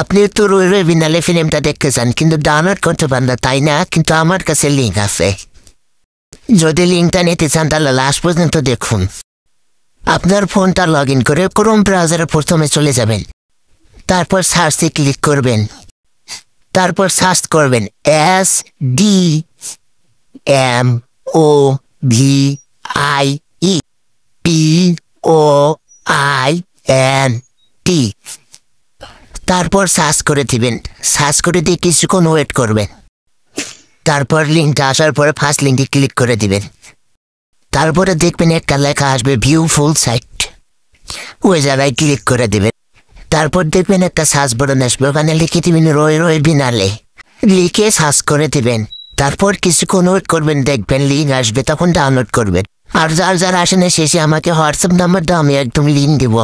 আপনি তো রই রই বিনালে ফিল্মটা দেখতে চান কিন্তু ডাউনলোড করতে পারেন না তাই না? কিন্তু আমার কাছে লিঙ্ক আছে। যদি লিঙ্কটা নিতে চান তাহলে লাস্ট পর্যন্ত দেখুন। আপনার ফোনটা লগ ইন করে ক্রোম ব্রাউজারে প্রথমে চলে যাবেন, তারপর সার্চে ক্লিক করবেন, তারপর সার্চ করবেন SDMOVIEPOINT, তারপর সার্চ করে দিবেন। সার্চ করে দিয়ে কিছুক্ষণ ওয়েট করবেন, তারপর লিঙ্কটা আসার পরে ফার্স্ট লিঙ্কে ক্লিক করে দিবেন। তারপরে দেখবেন একটা লেখা আসবে ভিউ ফুল সাইট, ওই জায়গায় ক্লিক করে দিবেন। তারপর দেখবেন একটা সার্চ বাটন আসবে, ওখানে লিখে দিবেন রই রই বিনালে, লিখে সার্চ করে দিবেন। তারপর কিছুক্ষণ ওয়েট করবেন, দেখবেন লিঙ্ক আসবে, তখন ডাউনলোড করবেন। আর যার যার আসে না শেষে আমাকে হোয়াটসঅ্যাপ নাম্বার দাও, আমি একদম লিঙ্ক দিব।